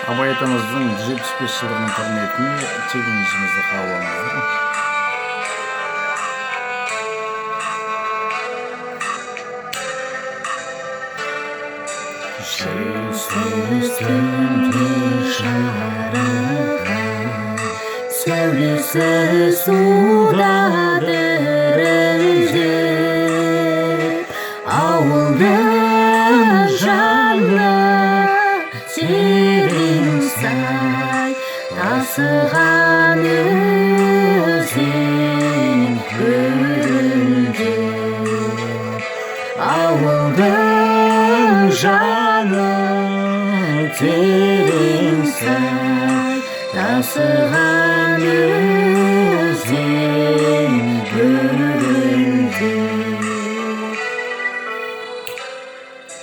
Абай атамыздың 175 жылдығының құрметіне чегінішімізді қабылдаңыздар. Сәулесі суда дірілдеп, ауылдың жаны терең сай, тасыған өзен гүрілдеп. Ауылдың жаны терең сай, тасыған